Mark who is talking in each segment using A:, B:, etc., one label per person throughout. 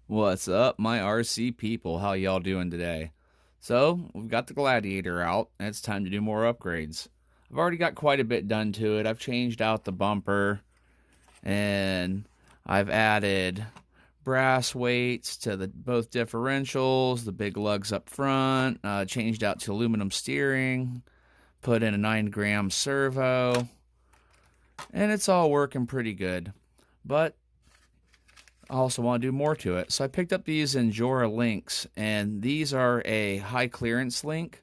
A: What's up, my RC people? How y'all doing today? So, we've got the Gladiator out, and it's time to do more upgrades. I've already got quite a bit done to it. I've changed out the bumper, and I've added brass weights to both differentials, the big lugs up front, changed out to aluminum steering, put in a 9-gram servo, and it's all working pretty good. But I also want to do more to it. So I picked up these Injora links, and these are a high clearance link.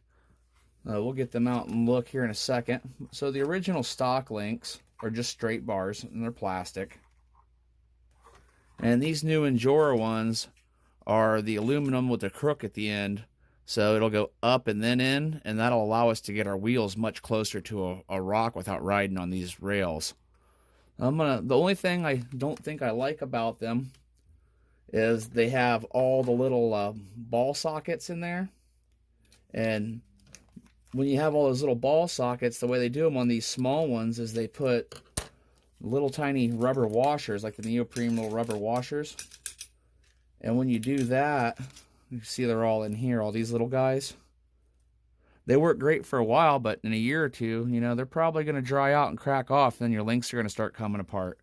A: We'll get them out and look here in a second. So the original stock links are just straight bars, and they're plastic. And these new Injora ones are the aluminum with the crook at the end. So it'll go up and then in, and that'll allow us to get our wheels much closer to a rock without riding on these rails. The only thing I don't think I like about them is they have all the little ball sockets in there. And when you have all those little ball sockets, the way they do them on these small ones is they put little tiny rubber washers, like the neoprene little rubber washers. And when you do that, you see they're all in here, all these little guys. They work great for a while, but in a year or two, they're probably going to dry out and crack off, then your links are going to start coming apart.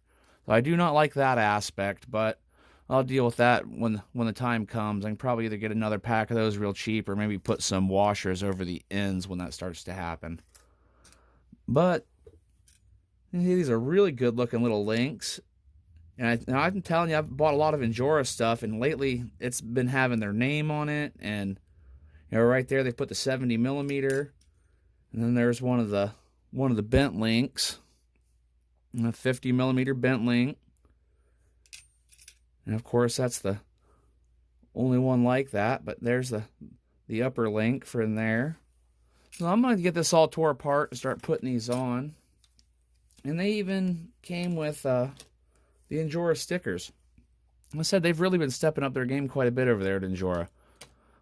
A: So I do not like that aspect, but I'll deal with that when the time comes. I can probably either get another pack of those real cheap or maybe put some washers over the ends when that starts to happen. But these are really good looking little links. And I'm telling you, I've bought a lot of Injora stuff, and lately it's been having their name on it, and right there they put the 70 millimeter, and then there's one of the bent links, a 50 millimeter bent link, and of course that's the only one like that. But there's the upper link for in there. So I'm going to get this all tore apart and start putting these on. And they even came with the Injora stickers. Like I said, they've really been stepping up their game quite a bit over there at Injora.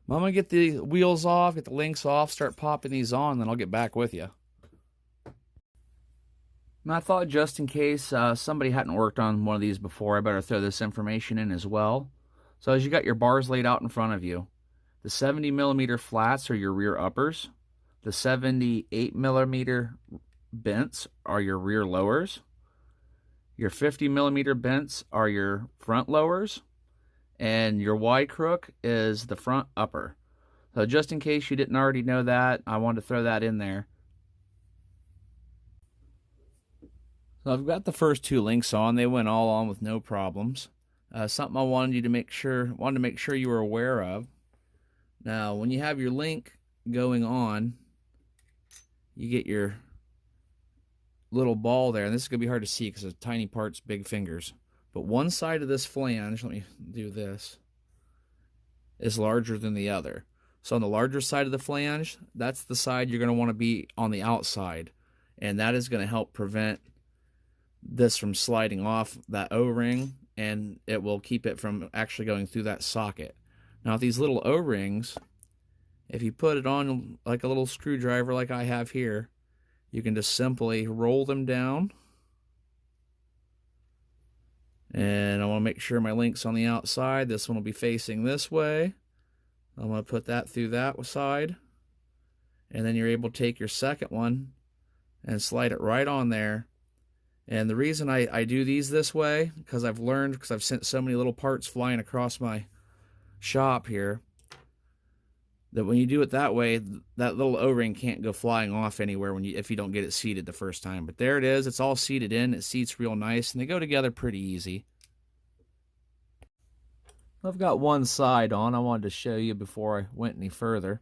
A: I'm going to get the wheels off, get the links off, start popping these on, then I'll get back with you. And I thought just in case somebody hadn't worked on one of these before, I better throw this information in as well. So as you got your bars laid out in front of you, the 70 millimeter flats are your rear uppers. The 78 millimeter bents are your rear lowers. Your 50 millimeter bents are your front lowers. And your Y crook is the front upper. So just in case you didn't already know that, I wanted to throw that in there. So I've got the first two links on. They went all on with no problems. Something I wanted to make sure you were aware of. Now, when you have your link going on, you get your little ball there, and this is going to be hard to see because it's tiny parts, big fingers. But one side of this flange, let me do this, is larger than the other. So on the larger side of the flange, that's the side you're going to want to be on the outside. And that is going to help prevent this from sliding off that O-ring, and it will keep it from actually going through that socket. Now these little O-rings, if you put it on like a little screwdriver like I have here, you can just simply roll them down. And I want to make sure my link's on the outside. This one will be facing this way. I'm going to put that through that side. And then you're able to take your second one and slide it right on there. And the reason I do these this way, because I've sent so many little parts flying across my shop here, that when you do it that way, that little O-ring can't go flying off anywhere if you don't get it seated the first time. But there it is. It's all seated in. It seats real nice, and they go together pretty easy. I've got one side on. I wanted to show you before I went any further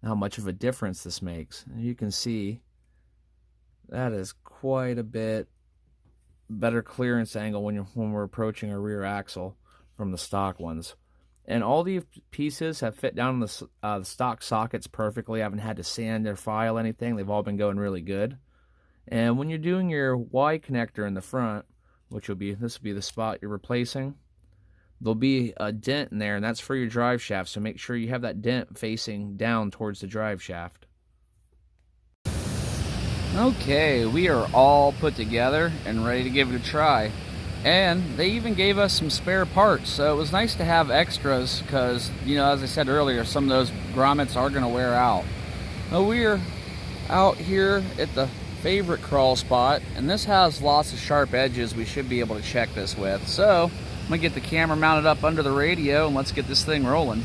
A: how much of a difference this makes. And you can see that is quite a bit better clearance angle when we're approaching a rear axle from the stock ones. And all these pieces have fit down in the stock sockets perfectly. I haven't had to sand or file anything. They've all been going really good. And when you're doing your Y connector in the front, this will be the spot you're replacing, there'll be a dent in there, and that's for your drive shaft. So make sure you have that dent facing down towards the drive shaft. Okay, we are all put together and ready to give it a try. And they even gave us some spare parts, so it was nice to have extras because, you know, as I said earlier, some of those grommets are going to wear out. Now we're out here at the favorite crawl spot, and this has lots of sharp edges we should be able to check this with. So I'm going to get the camera mounted up under the radio and let's get this thing rolling.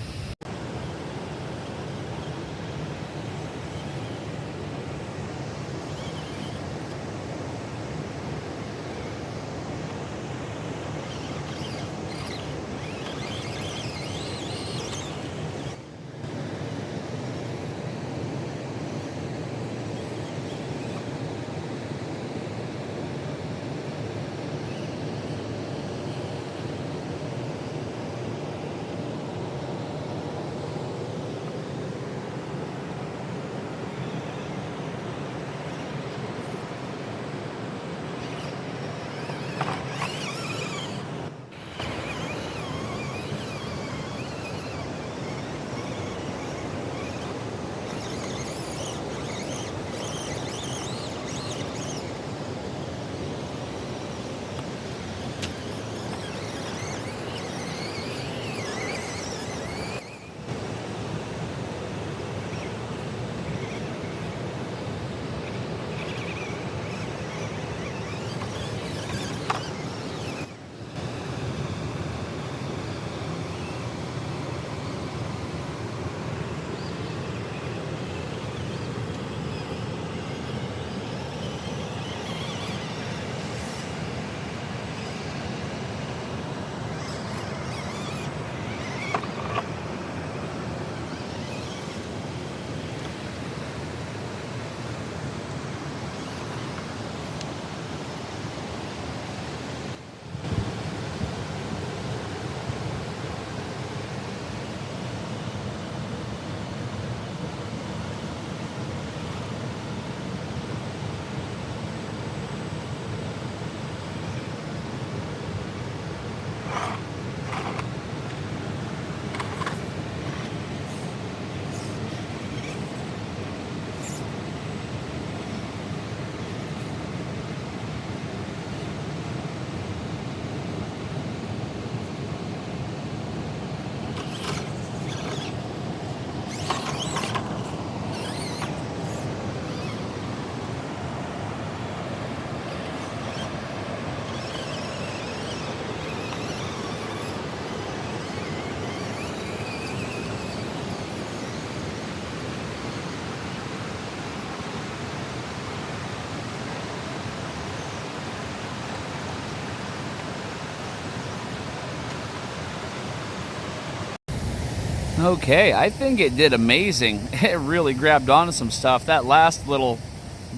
A: Okay, I think it did amazing. It really grabbed onto some stuff. That last little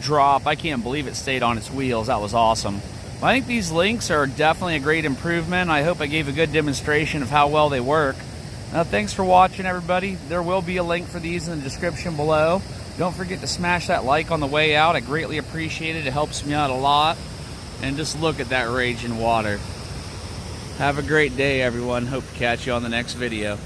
A: drop, I can't believe it stayed on its wheels. That was awesome. I think these links are definitely a great improvement. I hope I gave a good demonstration of how well they work. Thanks for watching, everybody. There will be a link for these in the description below. Don't forget to smash that like on the way out. I greatly appreciate it. It helps me out a lot. And just look at that raging water. Have a great day, everyone. Hope to catch you on the next video.